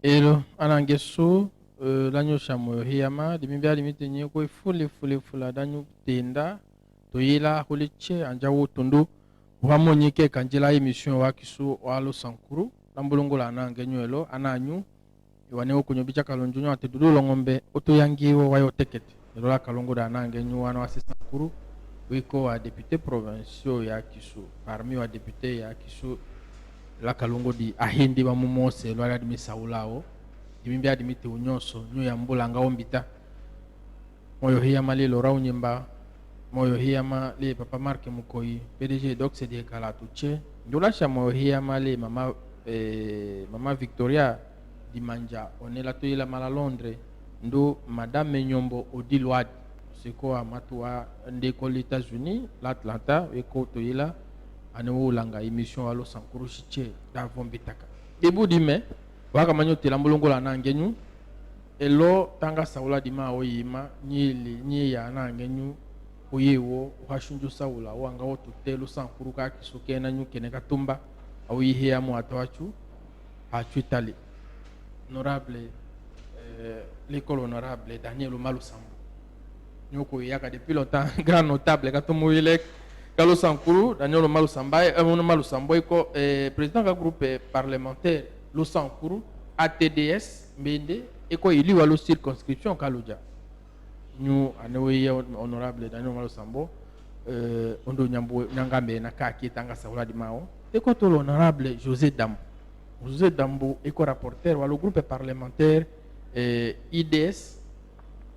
Elo anangesu lanyo shamoyo hiyama dimibya limitenye ko fule danyu tenda toyela huliche anjawo tundu wamonyike kanjila emission wa kisu walo sankuru lambulungola anangenyelo ananyu iwaneo kunyobicha kalonjunyo atedudu longombe otoyangiwo wayo tekete elola kalongoda anangenyu wana wasi sankuru wiko wa député provinciaux ya kisu parmi wa député ya kisu la kalongo di ahindi ba mumose lo ala dimi saulao dimibya dimite unyoso nyo ya mbulanga ombita moyo hiya mali lo raunyemba moyo hiya mali papa marke mukoi PDG doc de kala tuche ndola sha moyo hiya mali mama Victoria dimanja onela to ila mala Londres ndo madame Nyombo Odilwad siko amatua ndeko les États-Unis l'Atlanta eko to ila anewo langa emission walo sankuru shiche davon bitaka debu dime waka manyo telambulongo la nangenyu elo tanga saula dima oyima nyi ya nangenyu oyewo uhashunju saula wanga wotu telu sankuru ka kisuke na nyuke ne katumba awihe ya mu atwachu achitali honorable l'école honorable Daniel Omalu Sambo nyoko yaka depuis longtemps grand notable katomo elek Kalo Sankuru, Daniel Omalu Sambaye, Omalu Samboy, président du groupe parlementaire, Lo Sankuru, ATDS, Mbende, et quoi il y a la circonscription Kalouja. Nous, honorable Daniel Omalu Sambo, Ondo Nyangambe, Nakaki, Tanga Saoula di Mao, et quoi l'honorable José Dambo. José Dambo, et quoi rapporteur, le groupe parlementaire IDS,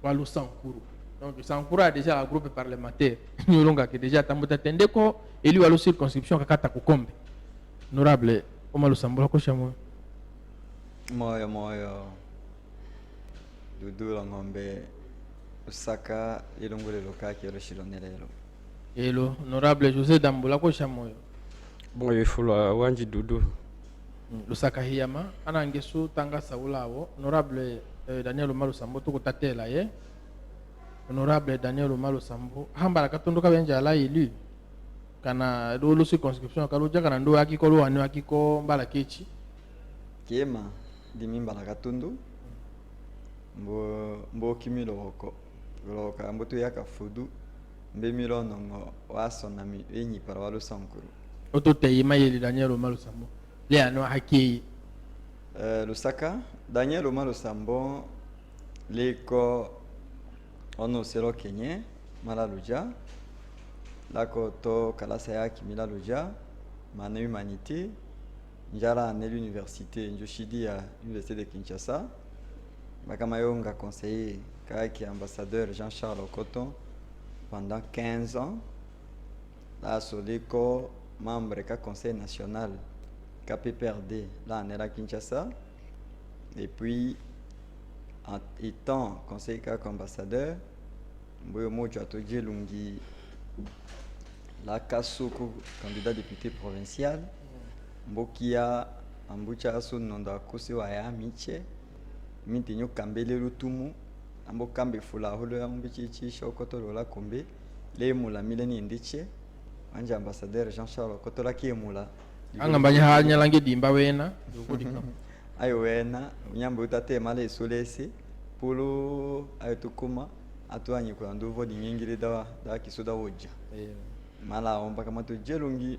Lo Sankuru. Donc, Sankura a déjà un groupe parlementaire. Nous avons déjà attendu ko élu à la circonscription Kakata Kukombe. Honorable Omalu Sambola Koshamo. Moyo. Dudu Langombe. Osaka, Ilongole Loka qui est le Chilonello. Hello, honorable José Dambola Koshamo. Bon, il faut la Wanji Dudu. Osaka Hiyama, Anangesu Tanga Saulao, honorable Daniel Omalu Sambo, tout côté là, honorable Daniel Omalu Sambo hambala katondoka benja la élu kana dolo circonscription kaluja kana ndo akiko lo anu akiko mbala kechi Kiema dimimba la katundu mbo kimilo hoko loka mboto yaka fudu mbe milo nongo waso na mi enyi para walo sankuru oto teyima yeli Daniel Omalu Sambo le anu haki Lusaka Daniel Omalu Sambo leko ono selo kenye malaluja lako to kalasa yaki milaluja mana humanité njala à l'université njoshidi à l'université de Kinshasa bakama yonga conseiller kaki ambassadeur Jean-Charles Okoton pendant 15 ans là soliko membre du conseil national KPPRD là à Kinshasa et puis en étant conseiller comme ambassadeur, Mboyo Mojo Atoje Lungi, la Kasoko, candidat député provincial, Mbokia, Ambucha Aso Nonda Kose Waya Miche, Mintenyo Kambele Lutumu, Ambokambe Fula Holo Ambichi Shokoto Lola Kombe, Le Mula Mileni Ndiche, Anja ambassadeur Jean-Charles Kotola Kiemula. Angambanya hanya langi dimba wena. Ayowena nyambo tate male solese polo ayotukuma atwanyi kwa ndovo di nyingire da kisoda woja mala omba kama to jelungi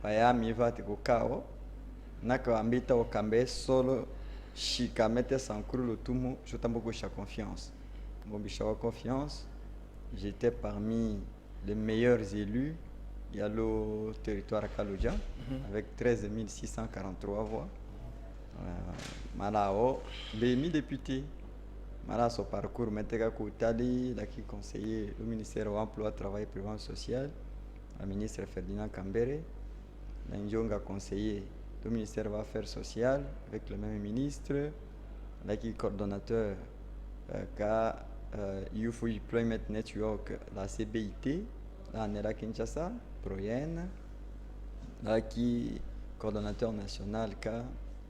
payami vate kokao naka ambita okambe solo shikamete sankuru lutumu jotambo ko confiance mbisha wa confiance j'étais parmi les meilleurs élus il y a le territoire Kalouja avec 13 643 voix. Malao, mi député. Mala son parcours maintenant Koutali, là qui conseiller le ministère de l'Emploi, Travail et Prévention sociale, le ministre Ferdinand Kambere, l'Indionga conseiller le ministère des Affaires sociales avec le même ministre, là qui coordonnateur Youth Employment Network, la CBIT, là on est là Kinshasa, Proyen, là qui coordonnateur national ka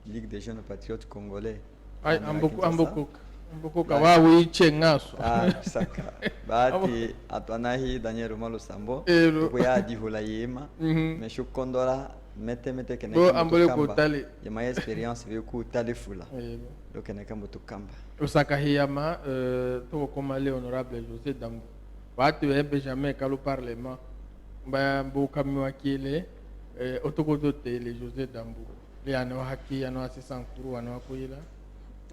Ligue des jeunes patriotes congolais. Ai ambokoka wawi chengaso. Saka. Bati atwanahi Daniel Romalo Sambo. Tuko ya dihula yema. Mais je kondola mete kene kamba. Ya ma experience veut ku talefula. Donc kene kamba tukamba. Osaka hiyama to comme l'honorable José Dambo. Bati Benjamin kalu parlement. Ba mboka miwakile otokodote le José Dambo. Les anneaux haki, anneaux assistants courant, anneaux koyela.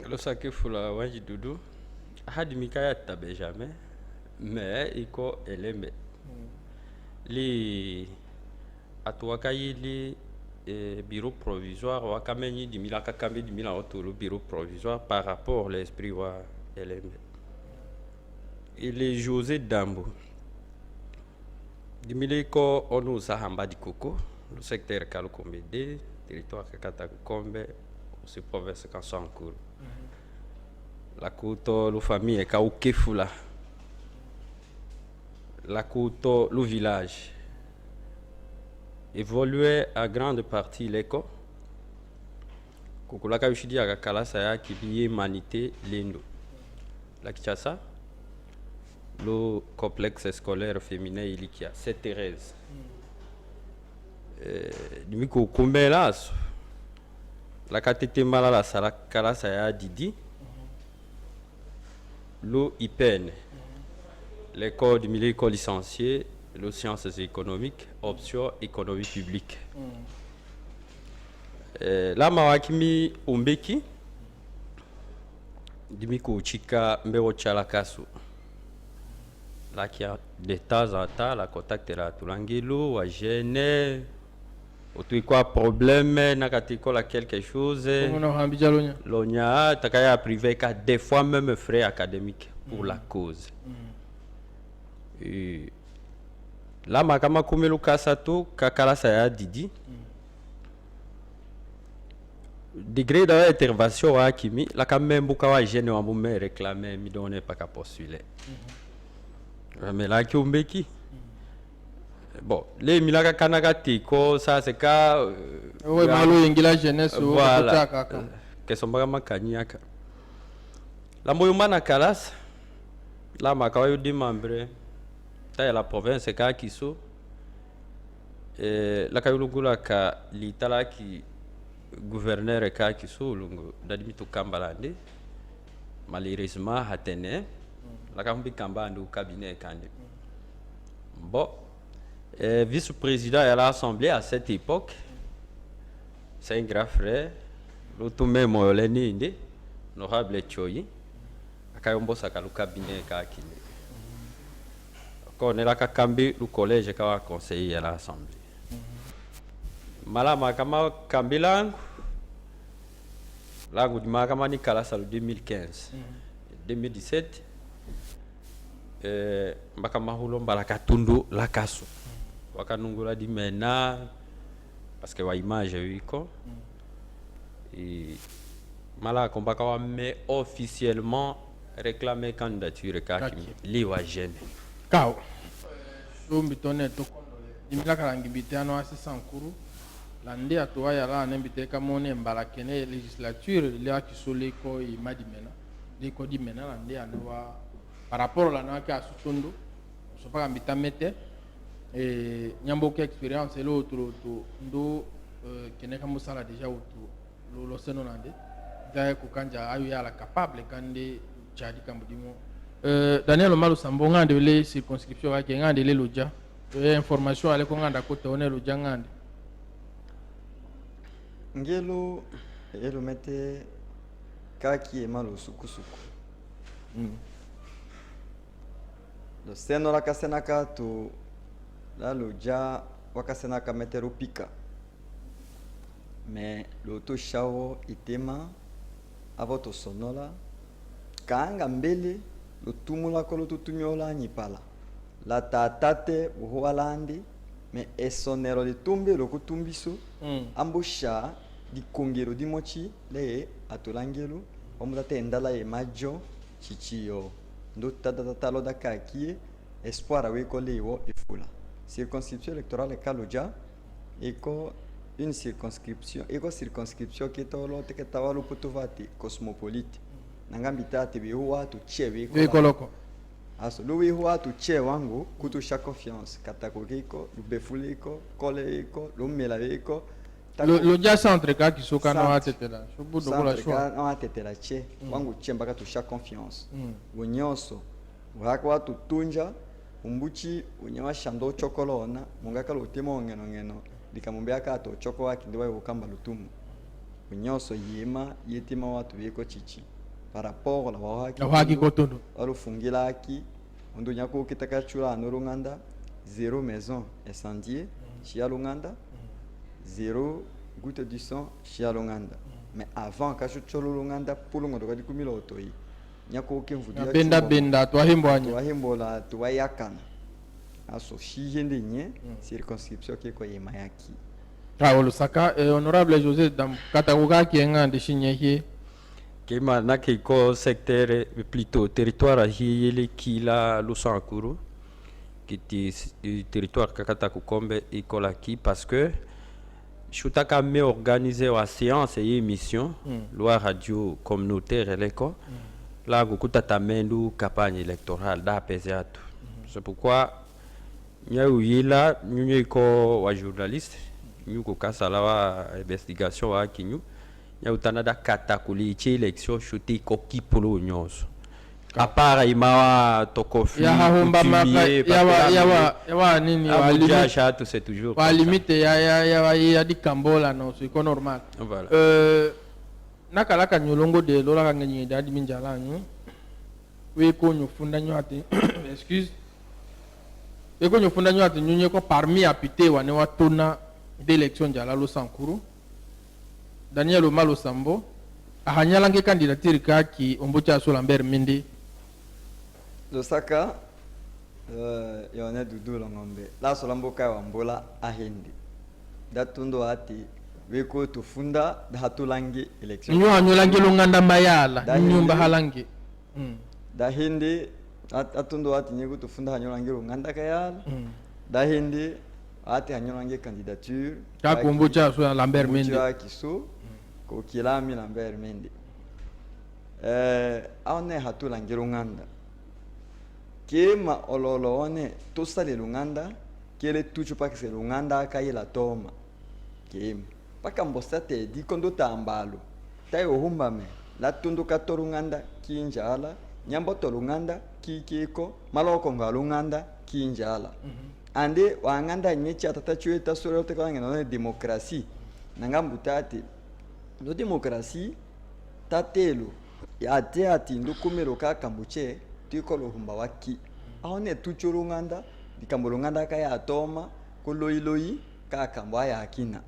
Le saké fula wanji dudu. Hadi mikaya tabe jamais. Mais iko elembe. Li atuaka yili bureau provisoire wakamenyi di mila kakambi di mila otolo bureau provisoire par rapport l'esprit wa elembe. Il est José Dambo. Di mila iko onu sahamba di koko. Le secteur Kalukombede, territoire Katakombe, aussi province Kansankour. La couto, la famille est Kaukefula. La couto, le village. Évoluait à grande partie l'école. Kukula Kawishidi à Kalasaya qui vient Manité Lindo. La Kinshasa, le complexe scolaire féminin Ilikia, c'est Thérèse. Dimiko Kumbelaso la katete malala sala kala saya didi lo IPN l'école du milieu licencié les sciences économiques option économie publique la mawakimi umbeki dimiko chika mbeo chala kasu la qui a de temps en temps la contact la tulangelo wa gêne autre quoi problème nakatikola quelque chose lonya takaya privé ka des fois même frais académiques pour la cause et là makama kumelu kasato kakala saya didi degré d'intervention wa kimi la quand même buka jeune wa mume réclamer mi donner pas qu'à postuler mais là qui umbeki bon les milaka kanaka tiko ça c'est ka ouais malo ingila jeunesse voilà que sont vraiment kanyaka la moyuma kalas la makayo di membre ta la province ka kiso la kayulugula ka litala ki gouverneur ka kiso lungu dadimitu kambalande malheureusement hatene la kambi kamba ndu cabinet kande bon vice-président à l'Assemblée à cette époque, c'est un grand frère, l'automé Moyoleni Inde, honorable Tchoyi, à Kayombo Sakalu cabinet Kakine. Quand on est là, Kakambi, le collège qui a conseillé à l'Assemblée. Malama Kama Kambilang, là, vous dites Makamani Kalasa 2015, 2017, Makamahulo Balakatundu Lakasu. Wakanungula di mena parce que wa image yuko et mala kombaka wa mais officiellement réclamer candidature kakimi li wa jeune kao umbitone to dimila karangi bitano assistant kuru lande atwa ya la nembite kamone mbalakene législature li akisole ko imadi mena liko di mena lande anwa par rapport la na ka sutondo so pas mbita mete et nyamboka expérience et l'autre ndo keneka musala déjà autour lo senonande daye kukanja ayu ya la capable kande jadi kambudimo Daniel Romalo Sambo ngande le circonscription wa ngande le loja information ale ko nganda ko tone loja ngande ngelo elo mete kaki e malo sukusuku lo seno la kasenaka tu la loja wakasenaka metero pika mais l'auto chao itema avoto sonola kanga mbele lo tumula ko lo tutumiola nyipala la tatate buholandi mais esonero de tumbe lo kutumbiso ambusha di kongero di mochi le atolangelo omudate ndala e majo chichiyo ndo talo da kaki espoir awe ko lewo ifula circonscription électorale kaloja iko une circonscription qui tolo te tawalo putovati cosmopolite nangambita te bi watu chewe ko loko aso lui watu che wangu kutusha confiance katakokiko lubefuliko koleiko lumelaiko lo ja centre ka kisoka na watetela shubudo kola shwa na watetela che wangu che mpaka tusha confiance wonyoso wako watu tunja umbuchi unyawa shando chokolona mungaka lutimo ngeno likamwambia kato choko waki ndiwe ukamba lutumu unyoso yima yetima watu biko chichi par rapport la wahaki kotondo alufungila aki undunya ko kitaka chula nurunganda zéro maison incendiée chez Lunganda, zéro goutte du sang chez Lunganda. Mais avant que je sois Lunganda, pour le monde de kumila otoi, nyako kimvudia benda twahimboanya twahimbola twayakana aso shihende nye circonscription ke ko yemayaki Lusaka honorable José dam katakuka kienga ndishinyehi kema nake ko secteur plutôt territoire hiyele kila Lusankuru qui territoire kakata kukombe ikola ki parce que chutaka me organiser wa séance et émission loi radio communautaire l'éco là gokuta tamendu campagne électorale da peseatu c'est pourquoi nyau yila nyunye ko wa journaliste nyuko kasala wa investigation wa kinyu nyau tanada katakuli chi élection chuti ko kipolo nyonso à part imawa tokofi ya hahomba maka yawa nini wa limite chatu c'est toujours wa limite ya dikambola no c'est normal voilà nakalaka nyolongo de lola kangenyi dadi minjalanyu we ko nyofunda nyati excuse we ko nyofunda nyati nyunye ko parmi apité wane watona d'élection jala Lusankuru Daniel Omalo Sambo ahanyalange candidature kaki ombocha so Lambert Mindi Lusaka yone dudu longombe la solamboka wa mbola ahindi datundo ati weko tufunda hatulangi election nyo hanyolange longanda mayala nyumba halange dahindi atundo ati nyego tufunda hanyolange longanda kayala dahindi ati hanyolange candidature kakombocha so Lambert Mindi kiso ko kilami Lambert Mindi aone hatulange longanda kema ololo one tosale lunganda kele tucho pakise lunganda akayela toma kema paka mbosa te di kondo tambalo tayo humbame la tundu katorunganda kinjala nyambo to lunganda kikiko maloko ngalunganda kinjala ande wanganda nyecha tatachwe tasoro te kanga no demokrasi nangambutati no demokrasi tatelo ya te ati ndukumero ka kambuche tiko lohumba waki aone tuchuru nganda dikambo nganda kaya atoma koloiloi ka kamba ya akina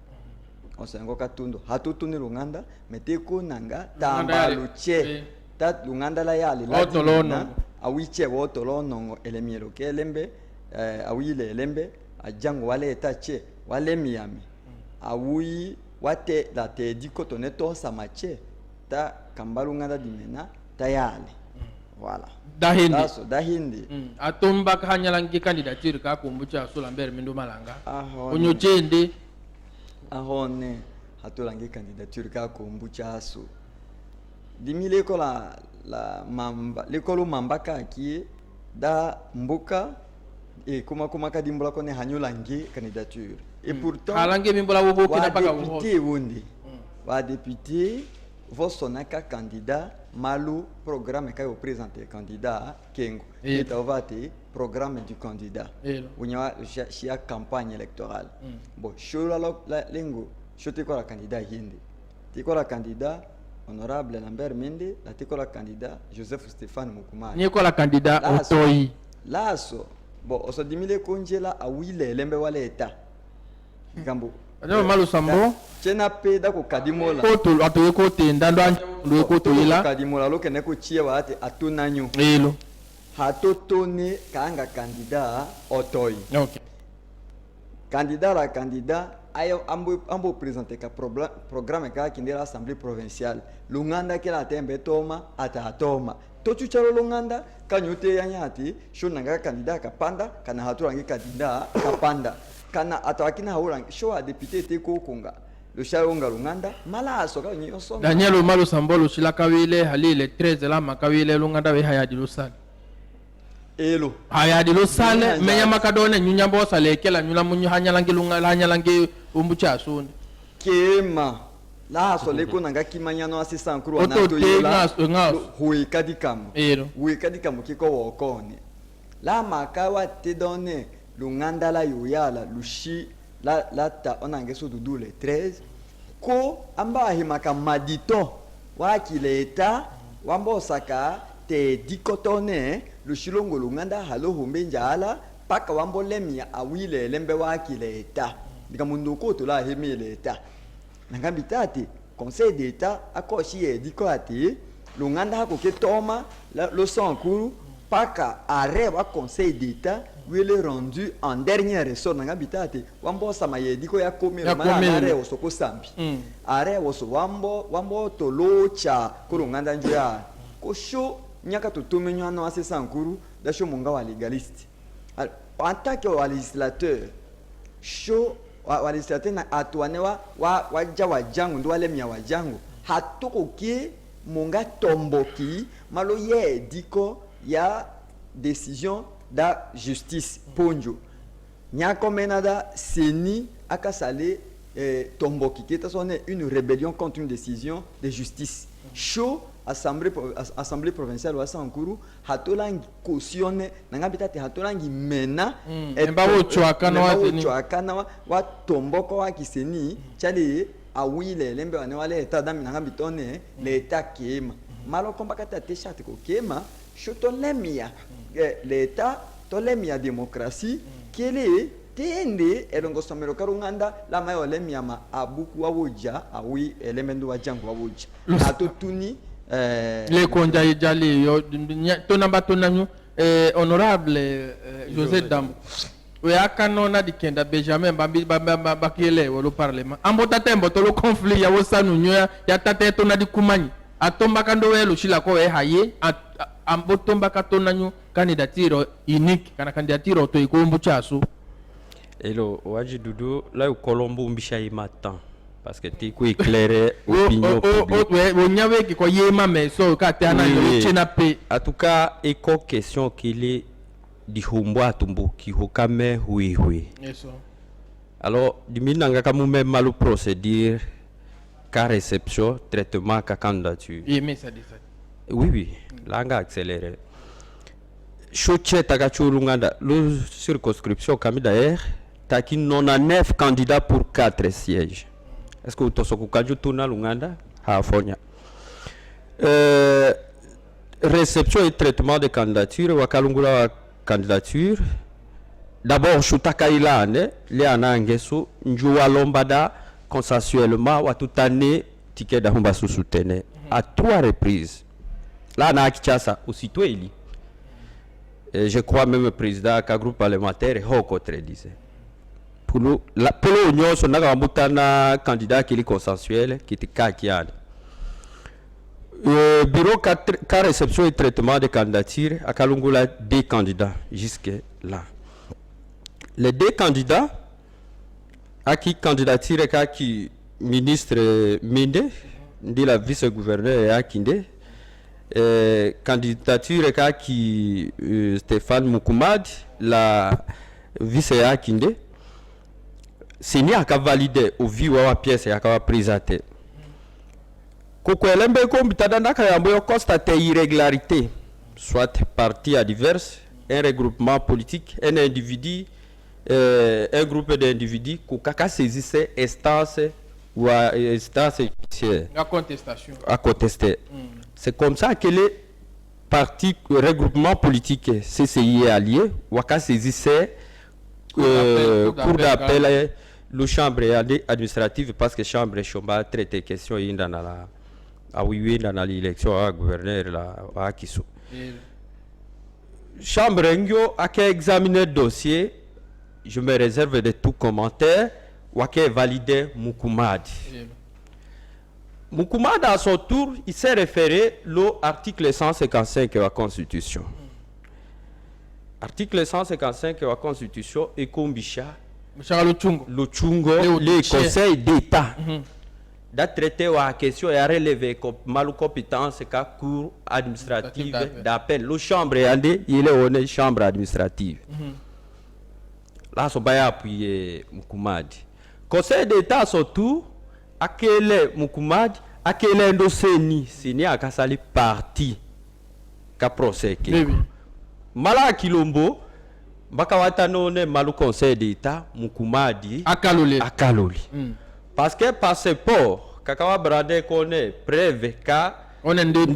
osengo katundo hatutuni lunganda meteko nanga tambaluche tat lunganda la yali la awiche wotolono elemiero kelembe awile elembe ajango wale etache wale miami awi wate la te diko toneto samache ta kambalu nganda dimena tayale voilà dahindi atomba kanyalange candidature ka kombucha so Lambert Mindi malanga onyo chende ahone hatulange candidature ka kombucha so dimile ko la mamba lekolo mamba ka ki da mbuka e kuma ka dimbola ko ne hanyolange candidature et pourtant halange mimbola wo kina paka wo député wondi wa député vosonaka candidat malu programme kayo présenter candidat kengo et ovati programme du candidat unya chia campagne électorale bon shola la lengo shote ko la candidat hindi tiko la candidat honorable Lambert Mindi la tiko la candidat Joseph Stéphane Mukumari ni ko la candidat otoi laso bon oso dimile konjela awile lembe wale eta gambo Adama Malo Sambo chena peda ko kadimola koto atoye ko tenda ndo ko to ila kadimola loke ne ko chia wa ate atunanyo elo hatotone kanga candidat otoi okay candidat ayo ambo présenter ka programme ka qui l'assemblée provinciale lunganda kila tembe toma ata toma totu chalo lunganda kanyote yanyati shonanga candidat kapanda kana haturangi candidat kapanda kana atawakina haurangi sho a député te ko konga le chalonga lunganda mala asoka nyonso Daniel Malo Sambolo shilakawile hali le 13 la makawile lunganda we hayadi losal elo hayadi losal menya makadone nyunyambo sale kela nyula munyu hanyalangi lunga hanyalangi umbucha sunde kema la sole ko nanga kimanyano asisa nkuru Oto anato te yola ngas hui kadikamu ero hui kadikamu kiko wokone la makawa te donne lunganda la yoyala lushi la ta onange so dudu le 13 ko amba himaka madito wa kileta wambo saka te dikotone lushilongo lunganda halo humbe njala paka wambo lemia awile lembe wa kileta ndikamundu ko to la hemi leta nangambi tati conseil d'état akoshi ediko ati lunganda hako ketoma lo sankuru paka arrêt wa conseil d'état wele rendu en dernier ressort nangambi tati wambo sama yediko ya komelo mana arrêt osoko sambi arrêt oso wambo tolo cha kurunganda njoya ko sho nyaka to tomenyo no ase sankuru da sho munga wa légaliste en tant que législateur sho wa législateur na atuane wa jawa jangu ndo wale mia wa jangu hatoko ki munga tomboki malo ye diko ya décision da justice ponjo nyako menada seni akasale tomboki qui est une rébellion contre une décision de justice chaud assemblée provinciale wa Sankuru hatolangi cautionne nanga bitate hatolangi mena embawo chwakana wa tomboko wa kiseni chali awile lembe wane wale eta dami nanga bitone leta kema malo kombaka tate chate ko kema shoto lemia leta to lemia démocratie kele tende elongo somero karunganda la mayo lemia ma abuku wawoja awi elemendo wa jangu wawoja atotuni les konja ijali yo tonamba tonanyu honorable José Dambo we akanona dikenda Benjamin bakile wolo parlement ambota tembo to le conflit ya wosanu nyoya ya tate tona dikumanyi atomba kando welo shila ko haye ambotomba katonanyu candidature unique kana candidature to ikombu chasu elo waji dudu la Colombo mbisha imatan parce que tu peux éclairer opinion publique. Onyawe ki ko yema mais so ka tana yo chena pe. En tout cas, éco question qu'il est di humbo atumbo ki hokame hui. Yes. Alors, diminanga kamu même malu procédure ka réception traitement ka candidature. Mais ça dit ça. Oui, langa accéléré. Choche takachurunganda le circonscription kami d'ailleurs taki 99 candidats pour 4 sièges. Est-ce que vous avez vu tourner Lunganda? Réception et traitement de candidature. Wakalungula candidature. D'abord, Chutakaila, les anangesu, njua lombada, consensuellement, watutane, ticket d'ahumba soutenu. À 3 reprises. Là, na Kichasa, aussitôt élu. Je crois même le président du groupe parlementaire est au contraire disait. Pour l'union, on a un candidat qui est consensuel, qui était Kakian. Bureau 4 réception et traitement de candidature, à Kalungula, 2 candidats jusque-là. Les 2 candidats, à qui candidature qui ministre Minde, dit la vice-gouverneur à Kinde, candidature qui Stéphane Moukoumad, la vice-à Kinde. Seni aka validé au viwa wa pièce aka présenté. Koko elembe ko bitada ndaka yambo yo constater irrégularité soit parti à diverses, un regroupement politique, un individu un groupe d'individus ko kaka saisissait instance ou instance judiciaire à contester. C'est comme ça que les partis regroupement politique CCI allié waka saisissait cour d'appel le chambre administrative parce que chambre chomba traité question dans la dans l'élection à gouverneur la à Kiso. Chambre ngyo a examiner dossier, je me réserve de tout commentaire wake validé Mukumadi. Mukumadi à son tour, il s'est référé l'article 155 de la Constitution. Article 155 de la Constitution et Kombisha le Tchungo, le Conseil d'État. Da traité la question et a relevé comme mal compétence la cour administrative d'appel. Le chambre il est une chambre administrative. Là, on va appuyer Mukumadi. Conseil d'État surtout, à quel est Mukumadi, à quel est Ndoseni, c'est à Kassali parti, qu'a procès. Mala Kilombo, Bakawata non malu Conseil d'État, Mukumadi, Akaloli. Parce que passeport, Kakawa Brade connaît, preuve, on est des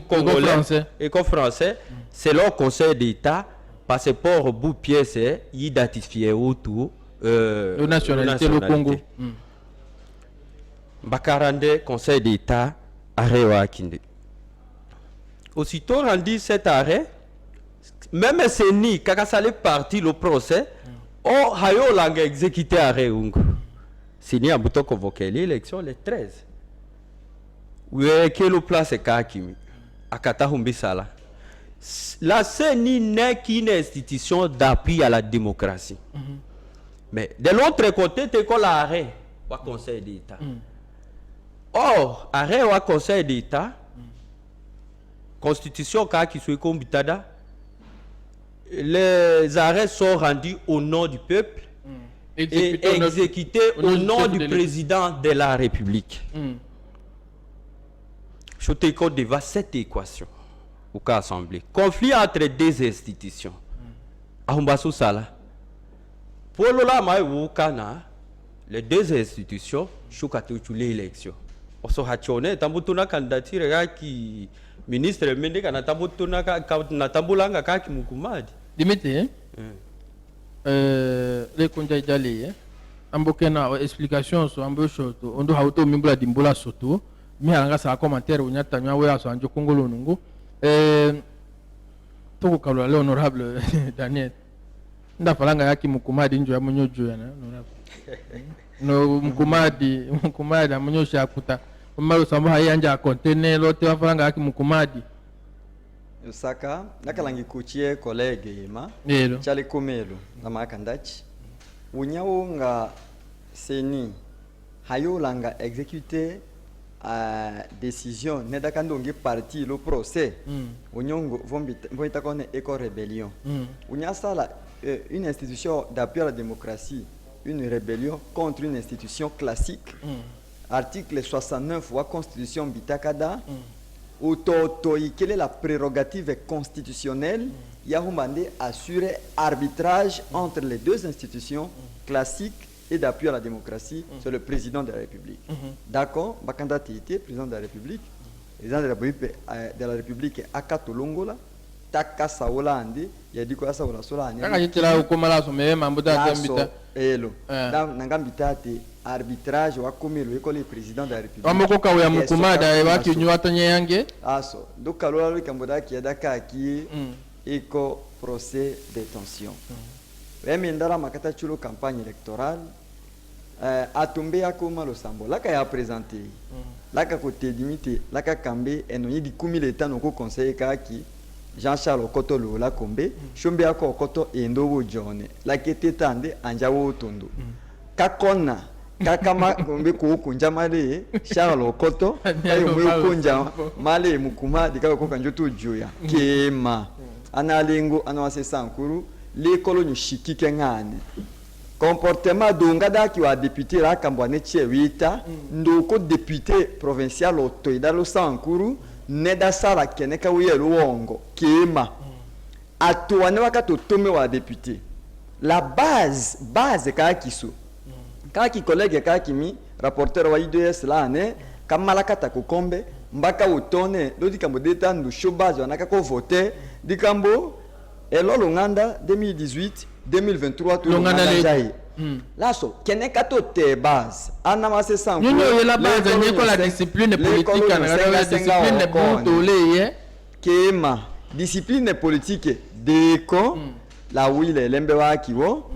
Congolais et français, c'est le Conseil d'État. Passeport bout pièce identifié autour le nationalité le Congo. Bakarande Conseil d'État arrêt wa Kinde. Aussitôt rendu cet arrêt, même c'est ni kakasale parti le procès, oh hayo langa exécuté arrêt ungu. C'est ni abuto convoqué l'élection le 13. Oui que le place kakimi akata humbisala. La CENI n'est qu'une institution d'appui à la démocratie. Mais de l'autre côté, tu as l'arrêt au Conseil d'État. Or, arrêt au Conseil d'État, Constitution qui soit comme les arrêts sont rendus au nom du peuple et exécutés au nom du président de la République. Je te compte devant cette équation. Ou qu'à assemblée. Conflit entre deux institutions. Ahumbasu Sala. Pour le lama les deux institutions, chukatu l'élection. Oso hachone tambutuna candidature qui ministre mende kana tambutuna na tambulanga kaki Mukumadi. Limite les konja jali ambokena explication so ambosho to ondo hauto mimbula dimbula soto mi alanga sa commentaire unyata nyawe aso anjo kongolo nungu. Toko kalula le honorable Daniel nda falanga yaki Mukumadi njo ya munyojo ya no Mukumadi amunyojo akuta umalo sambo hayanja container lote wa falanga yaki Mukumadi Yosaka nakalangi kuchie collègue ima chale komelo na makandachi unyawo nga seni hayo langa exécuter décision nedaka ndongi parti le procès unyongo vombita kone éco rébellion unyasala une institution d'appui à la démocratie une rébellion contre une institution classique article 69 de la constitution bitakada quelle est la prérogative constitutionnelle yahumande assurer arbitrage entre les deux institutions classiques et d'appui à la démocratie, c'est le président de la République. D'accord, Bakanda Tite, président de la République, de la République Akato Longola, Taka Saolande, il a dit quoi ça la Solane. Kaka yitela ukomala so me mambuda kambita. Elo. Nangambita te arbitrage wa komelo école président de la République. Amoko ka ya Mukumada e baki nyuatanye yange. Aso, donc kalola lo kamboda ki adaka ki éco procès détention. Remendala makata chulo campagne électorale a tombé à comment le sambo là qu'a présenté là qu'a côté limité là qu'a cambé et non y dit comme il est en au conseil qui Jean-Charles Okoto lo la combe chombe ako Okoto et ndowo jone la qui était tande anjawo tondo kakona kakama combe ko kunja male Charles Okoto ayo mo kunja male Mukumadi ka ko kanjo to joya kema analengo anawase sankuru l'école nous chiki kengane comportement d'ongada qui a député la kambwane chewita ndoko député provincial otoida lo sankuru neda sala keneka wiye luongo kema atuane wakato tome wa député la base kakiso kaki collègue kakimi rapporteur wa IDS la ne kamalakata kokombe mbaka utone lodi kambo deta ndu shobazo anaka ko voter dikambo et là, l'Onganda 2018, 2023, tout le monde là, so, keneka to te base. Anamase sans. Nous nous la base, nous la discipline politique, la discipline politique. Kema discipline politique déco la wile lembewa kiwo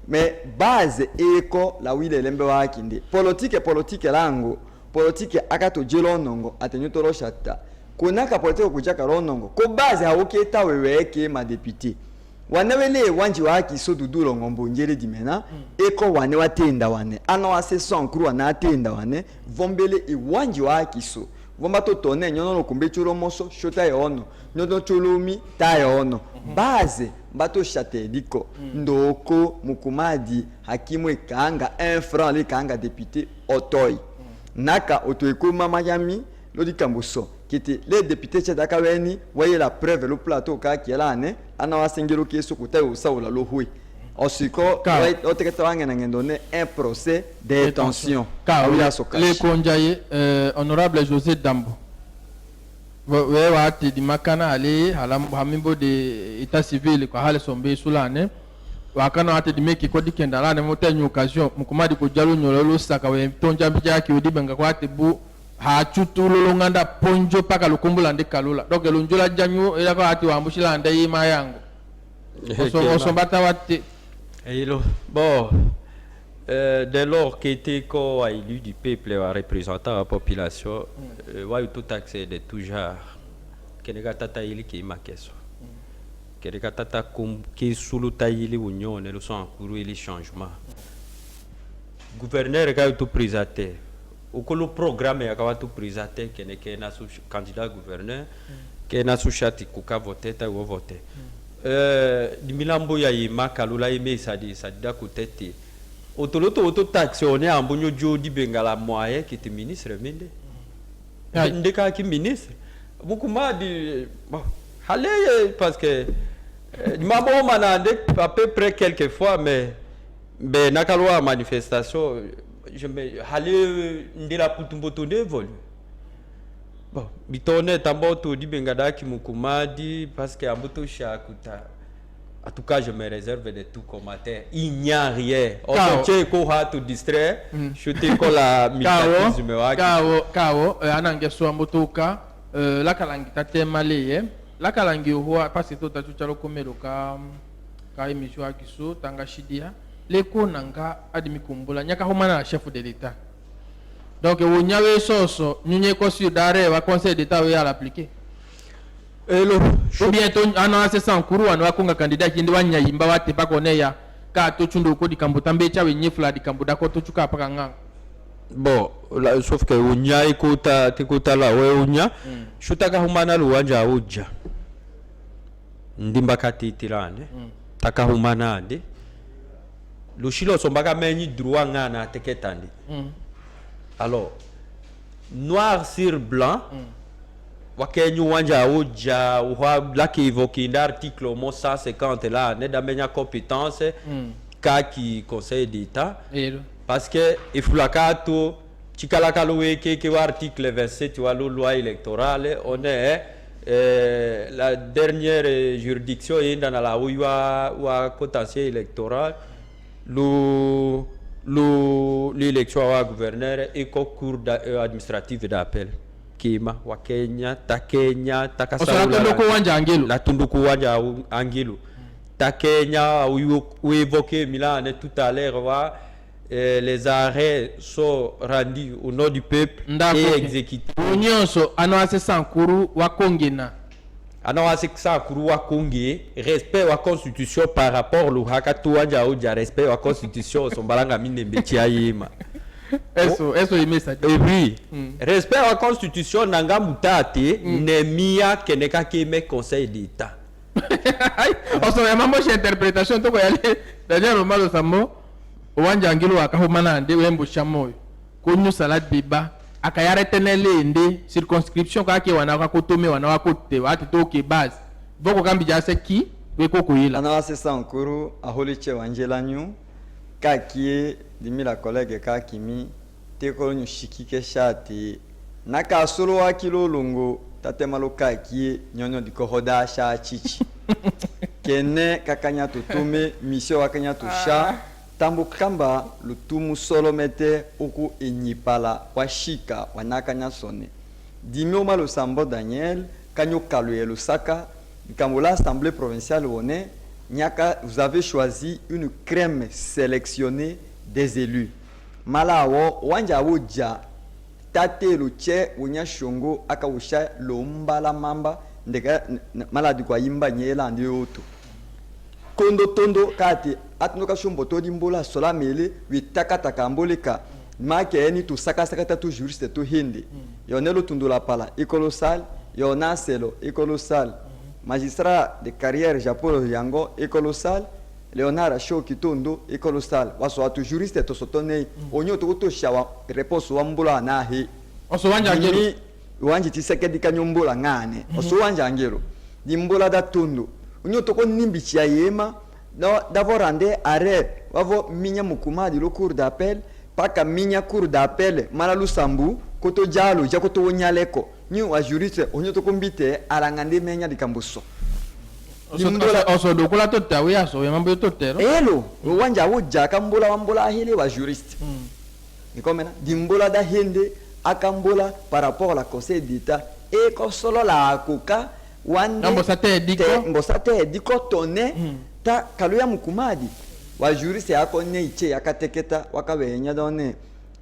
mais base eko la wile lembe wakinde politique lango politique akato jelo nongo atenyotolo shata kunaka politique kujaka lonongo ko base hawoketa weweke ma député wanawele wanji waki so dudulo ngombo njele dimena eko wane watenda wane ana wase sonkru wana atenda wane vombele i wanji waki so vomba to tone nyono no kumbe chulo moso shota yono nyono chulumi ta yono base bato chate diko ndoko mukumadi hakimu ekanga 1 franc le kanga député otoy naka otoyeko mama yami lodi kamboso kiti les députés chadaka weni voyez la preuve le plateau ka kielane ana wasengero keso kutai usaula lo hui osiko oteketa wangena ngendone un procès d'intention le konjaye honorable José Dambo we wati di makana ale hamimbo de état civil kwa hale sombe sulane wakana wati di meki kodi kendala ne motenyu occasion mukumadi ko jalo nyololo saka we tonja bija ki odibenga kwa tebu ha chutulu nganda ponjo paka lukumbula ndi kalula donc lunjula janyu ila kwa ati wambushila ndai yima yango osombata wati bon dès lors qu'Eteko a élu du peuple et représentant la population tout accès de tout genre keneka tata ili ki makeso keneka tata kum ki suluta ili union le sont en les changements gouverneur ka tout présenté au que le programme ya ka tout présenté keneka na sous candidat gouverneur kena sous chati kuka voter ta ou voter di milambo ya yima kalula ime sadida kutete otoloto taxe on est en bonyo jodi bengala moyen qui était ministre mende ndeka ki ministre beaucoup m'a dit bon allez parce que mabo manande à peu près quelques fois mais nakaloa manifestation je me allez ndela putumboto devol bon bitone tamboto di bengada ki mukumadi parce que amboto shakuta. En tout cas, je me réserve de tout commentaire. Il n'y a rien. On tient qu'on a tout distrait. Je te colle la militantisme. Kao, anange so ambotoka, la kalangi tate maleye, la kalangi huwa parce que tota chuchalo komelo ka emission akiso tanga shidia, leko nanga adimi kumbula nyaka homana chef de l'état. Donc vous n'avez soso, nyunye ko sur dare wa conseil d'état we à l'appliquer. Ou bien ana ase sankuru ana wakonga candidat kindi wanya yimba wate pakone ya ka to chundo ko dikambuta mbecha we nyefula dikambuda ko to chuka paka nga bon sauf que unya ikuta tikuta la we unya shutaka humana luwanja uja ndimba katitirane taka humana ande lushilo sombaka menyi droit ngana teketandi alors noir sur blanc wakenyu wanja uja laki évoqué l'article au mot 150 là ne d'amenya compétence ka qui conseil d'état parce que il faut la kato chikalaka loeke ke article 27 tu vois la loi électorale on est la dernière juridiction est dans la ou potentiel électoral l'élection à gouverneur et cours administratif d'appel Kima wa Kenya takasaula la tunduku wanja angilu ta Kenya ou évoqué Milan tout à l'heure les arrêts sont rendus au nom du peuple et exécutés nyonso anawase sankuru wa kongena anawase sankuru wa konge respect wa constitution par rapport lu hakatu wanja uja respect wa constitution sombalanga minembe chiayima Eso il met ça. Et oui, respect à la constitution nanga mutate nemia keneka keme conseil d'état. On se vraiment chez interprétation to ko yale d'ailleurs malo samo wanja ngilo akahomana ande wembo chamoyo. Konyu salade débat akayare tenele ende circonscription ka ke wana ka kotome wana wa kote wa to ke base. Boko kambi jase ki we ko koyila. Ana wase sankuru aholiche wanjelanyu kakie dimi la collègue kakimi teko nyushikike shati naka solo wa kilo lungo tatemalo kakie nyonyo dikohoda sha chichi kene kakanya tutume mission wakanya tusha tambu kamba lutumu solo mete oku enyipala washika wanakanya sone dimi malo sambo Daniel kanyo kalue lusaka kambola assemblée provinciale wone vous avez choisi une crème sélectionnée des élus. Malawo wanja wuja tate luche unya shongo akawusha lombala mamba ndeka maladi kwa yimba nyela ndi yoto. Kondo tondo kati atnoka shumbo todi mbola sola mele witakata kamboleka make eni tu saka tu juriste tu hindi. Yonelo tundula pala ikolosal yonaselo ikolosal. Magistrat de carrière Japolo Yango écolossal, Léonard Cho Kitondo écolossal. Waso atu juriste to sotone onyo to shawa réponse wambula na he. Oso wanja ngero. Wanji tiseke dikanyombola ngane. Oso wanja ngero. Dimbola da tondo. Onyo to ko nimbi chia yema d'avoir rendé arrêt. Wavo minya mukuma di lo cour d'appel, paka minya cour d'appel malalu sambu koto jalo jakoto wonyaleko. Ni wa juriste onyo to kombite alangande menya dikambuso. Oso dokola to tawe aso yamambo to tero. Elo, wanja wuja kambola wambola hile wa juriste. Nikomena dimbola da hende akambola par rapport à la conseil d'état et ko solo la akuka wande mbosate diko tone ta kaluya mukumadi wa juriste akone iche yakateketa wakawenya done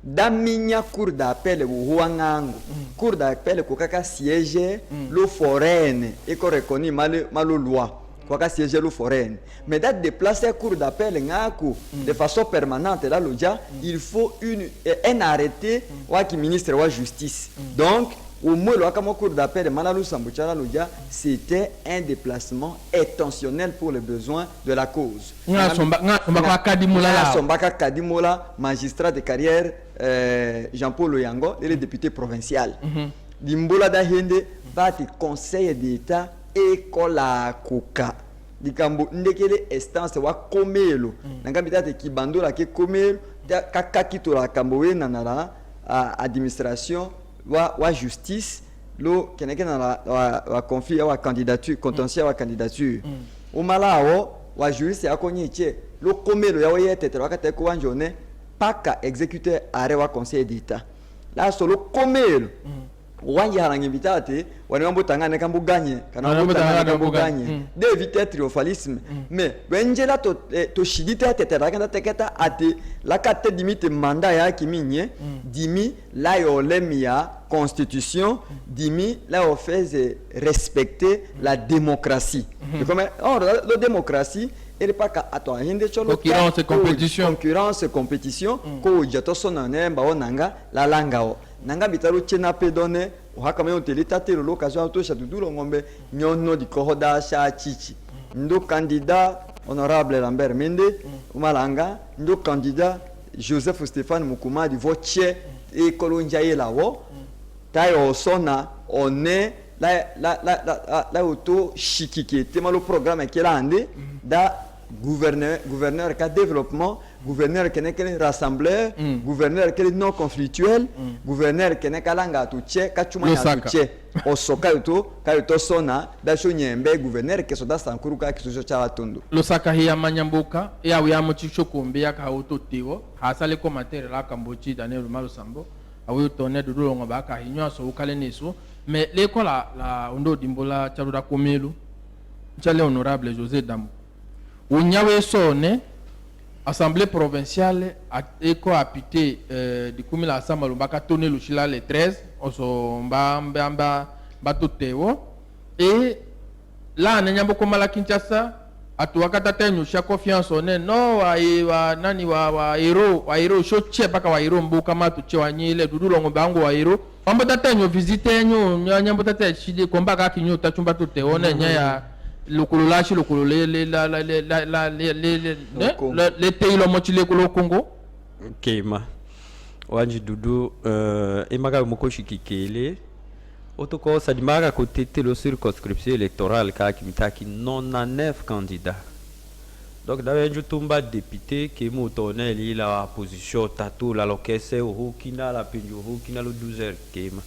daminya cour d'appel wuwangango cour d'appel kokaka siège lo foraine et ko reconnu malo loi kokaka siège lo foraine mais date de placer cour d'appel ngako de façon permanente là loja il faut un arrêté wa qui ministre wa justice donc au moins le cour d'appel Manalu Sambuchara Loja c'était un déplacement intentionnel pour les besoins de la cause. Sombaka Kadimola, magistrat de carrière Jean-Paul Oyango, et le député provincial. Dimbola da Hende va te conseil d'État et kola kuka. Dikambo ndekele instance wa komelo. Nangambita te kibando la ke komelo kakakito la kambowe nanala administration wa justice lo keneke na wa conflit wa candidature contentieux wa candidature umalawo wa juriste akonyiche lo komelo ya yete wakati ko wanjone paka exécuteur arrêt wa conseil d'état la solo komelo wanje harangibitate wanambo tangane kambu ganye kana mbo tangane kambu ganye de éviter triomphalisme mais wenjela to shidita tetera kana teketa ate la kate dimite mandat ya kiminye dimi la yo lemia constitution dimi la yo fait respecter la démocratie comme la démocratie elle pas ka ato hinde cholo concurrence compétition ko jato sonane ba onanga la langao nanga bitaro chena pedone uhaka mayo telita telo l'occasion auto chadudulo ngombe nyono di kohoda sha chichi ndo candidat honorable Lambert Mende umalanga ndo candidat Joseph Stéphane Mukuma di voce e kolonja yelawo tayo sona one la auto chikike tema le programme qui ande da gouverneur ka développement gouverneur qui n'est rassembleur gouverneur qui est non conflictuel gouverneur qui n'est kalanga tuche kachuma ya tuche osoka yuto kayoto sona da shonyembe gouverneur qui soda sankuruka kisocho cha watundu losaka hiya manyambuka ya uyamu chichokumbi ya kauto tiwo hasale commentaire la kambochi Daniel Malo Sambo awu tonne dudulo ngoba ka hinyo so ukale niso mais l'école la ondo dimbola charuda komelu chale honorable José Dambo unyawe sone assemblée provinciale a eko apité du kumila assemblée mbaka tourner le chila le 13 oso mbamba batutewo et là nanyambo komala Kinshasa atuwakata tenyu sha confiance one no wa nani wa hero shoche baka wa hero mbuka matu chewa nyile dudulo ngombe wangu wa hero mambo tatenyu visite nyu nyambo tate shide kombaka kinyo tachumba tuteone nya lokololashi lokolole le teilo mochile kulo Congo kema wanji dudu emaka mokoshi kikele otoko sadimaka côté de la circonscription électorale ka kimitaki 99 candidats donc d'ailleurs je tomba député qui motone li la position tatu la lokese o kina la pinjo o kina le 12h kema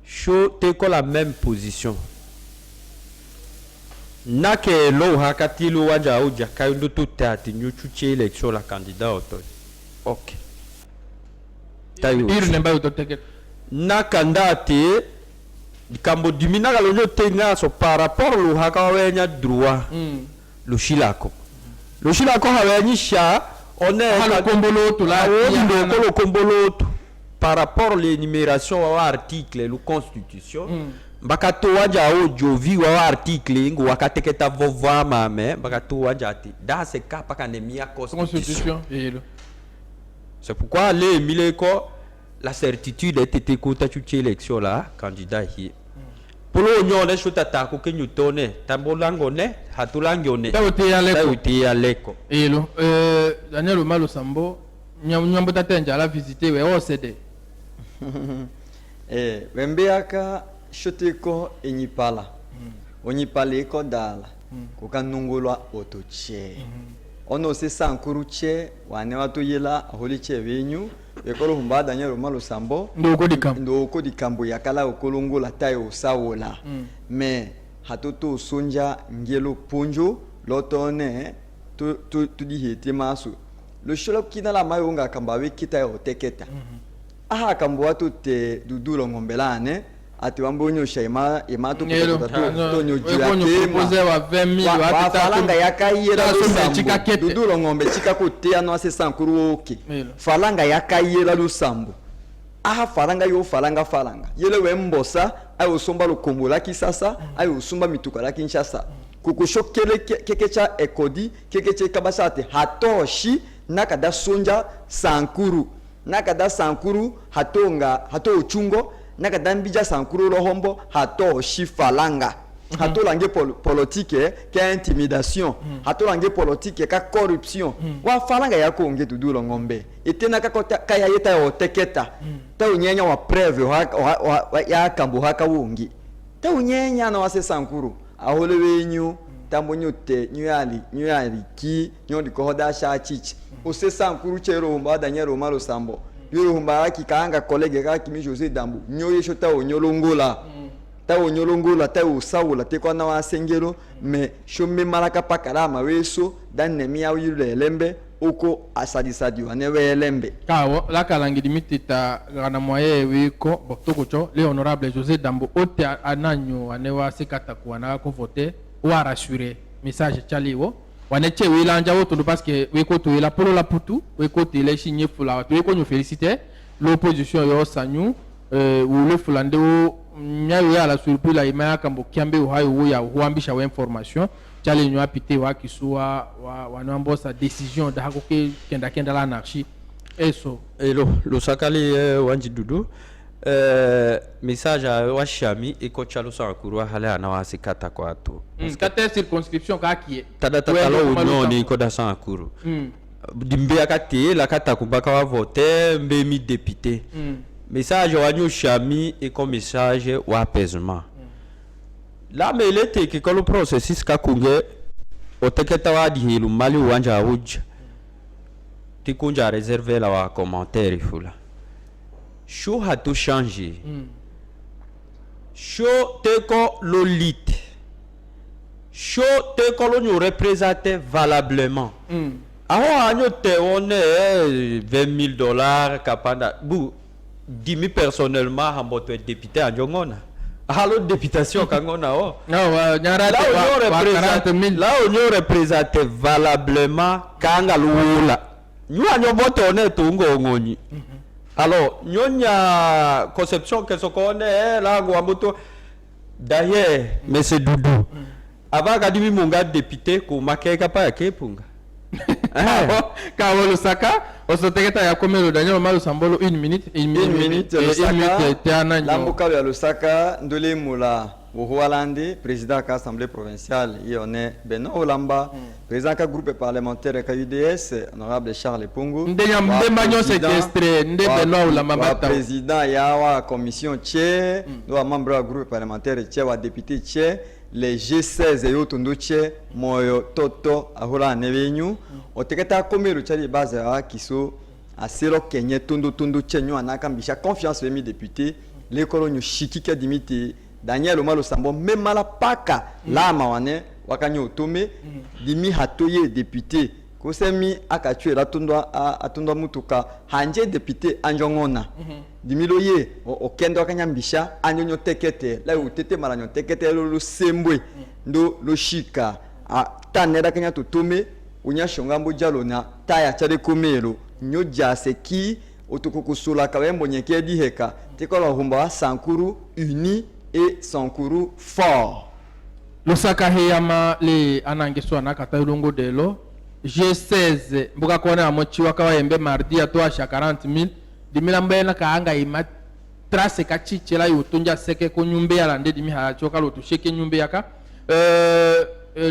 show te ko la même position nake lo hakati lo waja oja kayo to tati nyuchuche élection la candidat auto OK tayo ir nemba utoteke na kandate kambo dimina kalonyo tenga so par rapport lo haka wenya droit le shilako hawanyisha on est le komboloto là le komboloto par rapport à l'énumération à l'article la constitution mbakato wanja audio vi wa article ngo wakateketa vova mame mbakato wanja ati dans ce cas pas kanemia constitution. C'est pourquoi les mileko la certitude est été kota chuche élection là candidat hi pour l'union les chotata ko kenyu tone tambolango ne hatulangone tawti aleko elo Daniel Omalo Sambo nyambo tatenja la visiter we OCD wembeaka shoteko enyipala onyipala eko dala kukanungulwa otoche ono se sankuru che wane watu yela aholi che wenyu ekolo humba Daniel Omalo Sambo ndoko dikambo yakala okolungula tayo sawola me hatoto sonja ngelo punjo lotone tu di hete masu lo sholo kina la mayonga kamba we kita yo teketa aha kambo watu te dudulo ngombelane ati wambonyo shaima to nyo jua wa 20,000 wa falanga yakayela dudulo ngombe chika kotea no ase sankuru oke falanga yakayela lusambo aha falanga yele wembosa ayo somba lukombo la kisasa ayo sumba mituka la Kinshasa kukushokele kekecha ekodi kekeche kabasate hatoshi nakada sonja sankuru hato uchungo nakada mbija sankuru lohombo hatoshi falanga hato langue politique ka intimidation hato langue politique ka corruption wa falanga yako nge tudulo ngombe etena ka yayeta oteketa ta unyenya wa preuve ya kambo haka wongi ta unyenya na wase sankuru ahole wenyu tambonyote nyali ki nyodi kohoda sha chichi ose sankuru chero mba Daniel Omalo Sambo yoro mba ki kaanga collègue ka kimi José Dambo nyoye shota onyolongola ta onyolongola ta usawula te kwa na wasengero me shomme malaka pakarama weso dan nemia yule lembe oko asadi wane we lembe kawo la kalangi dimitita gana moye wiko botokocho le honorable José Dambo ote ananyo anewa sekata kuana ko voter wa rassurer message chaliwo waneche wila anja woto parce que wiko to ila polo la putu wiko te le signer fula wiko ñu féliciter l'opposition yo sanyu ou le fulande o nyawe ala surprise la imaya kambo kiambe hayo ya huambisha wa information chali ñu apité wa kisua wa nombo sa décision da hakoke kenda l'anarchie eso elo lo sakali wanji dudu message wa shami eko chalo sankuru hala na wasikata kwa to kata circonscription ka kie tadata lo union ni ko da sankuru dimbe akati la kata kubaka wa voter mbe mi député message wa nyu shami eko message wa apaisement la melete ke ko le processus ka kunge oteketa wa di helu mali wanja huj tikunja réserver la wa commentaire fula show a tout changé. Show te ko l'olite. Show te ko l'on représente valablement. Aho te on est $20,000 kapanda. Bu 10 000 personnellement à votre député à Jongona. Alors députation kangona oh. Non, là on représente valablement kanga lula. Nous avons voté honnête ngoni. Alors, nyonya conception que ce qu'on est là, Guamoto. D'ailleurs, monsieur Doudou, avant qu'Adimi Munga député, qu'on marque pas à Kepunga. Car le Saka, on se tête à combien le Daniel Omalo Sambo 1 minute, 1 minute, Lamboka le Saka, Ndole Moula, Ouroualande, président de l'Assemblée provinciale, il y en a Beno Olamba, président du groupe parlementaire de l'UDS, honorable Charles Pongo, président Yawa commission Tché, membre du groupe parlementaire Tché, député Tché, les G16 et autres Tché, Moyo Toto, Ahola Nevenyu, au Teketa Komé, le Tchali Baza, qui sont à Selo Kenya, Tondo Tché, nous en a confiance, les députés, les colonies Chikika Dimiti. Daniel Omalo Sambo même la paka la mawane wakanyo tome dimi hatoye député ko semi akatue la tundwa mutuka hanje député anjongona dimi loye okendo akanyambisha anyonyo tekete la utete malanyo tekete lo sembwe ndo lo shika tanera kanya tutume unya shongambo jalo na taya chade kumero nyo jase ki otukukusula kabembo nyeke diheka tekola humba wa Sankuru uni et Sankuru fort. Lusaka heyama le anangeswa nakata ulungu delo G16 mbuka kona amochiwa kawa yembe mardi atoa sha 40,000 dimila mbena kaanga ima trace kachichela yutunja seke ko nyumbe ya lande dimi hachoka lotu sheke nyumbe yaka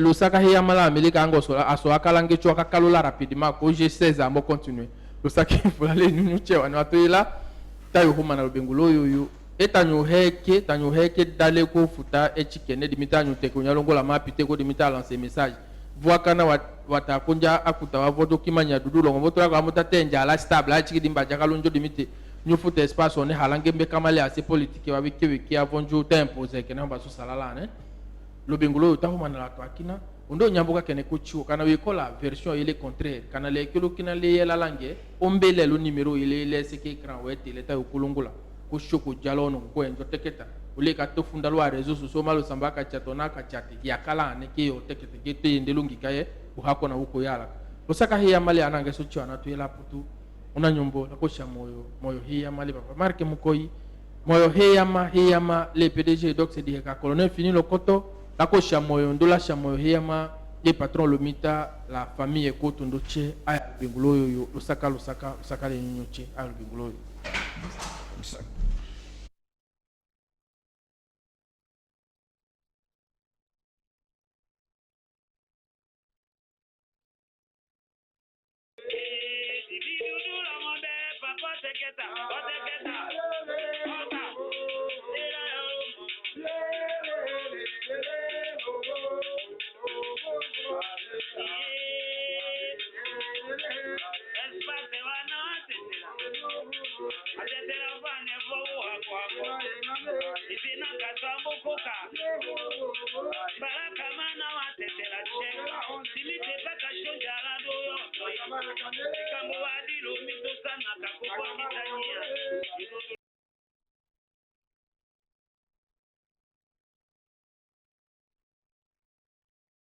Lusaka heyama la Amerika angoso aso akalange chwa kakalula rapidement ko G16 ambo continuer Lusaka fulale nyuche wana watoila tayo huma na lubengulo yoyo etanyo heke dale ko futa echikene dimita nyu teko nyalongo la mapite ko dimita lancer message voakana watakunja akuta wavoto kimanya dudulo ngoto la kamuta tenja la stable la chiki dimba jakalonjo dimite nyu futa espace on halange mbe kamale ase politique wa wiki avonjo tempo zeke namba so salala ne lubengulo tahuma na la akina undo nyambuka kene kuchiwo kana wikola version ile contraire kana le kilo kina le la langue ombele lo numero ile seke écran wete le ta ukulungula kushoko jalono ko enjo teketa ule ka to funda lo rezo so malo sambaka chatona ka chati ya kala ne ke yo tekete gete ndelungi kaye uhako na huko yala Lusaka hiya mali anange so chwana to ela putu una nyombo la kosha moyo hiya mali papa marke mukoi moyo hiya ma le PDG doc c'est dire ka colonel fini le koto la kosha moyo ndola sha moyo hiya ma le patron le mita la famille ekoto ndoche aya bingulo yo Lusaka le nyoche aya bingulo yo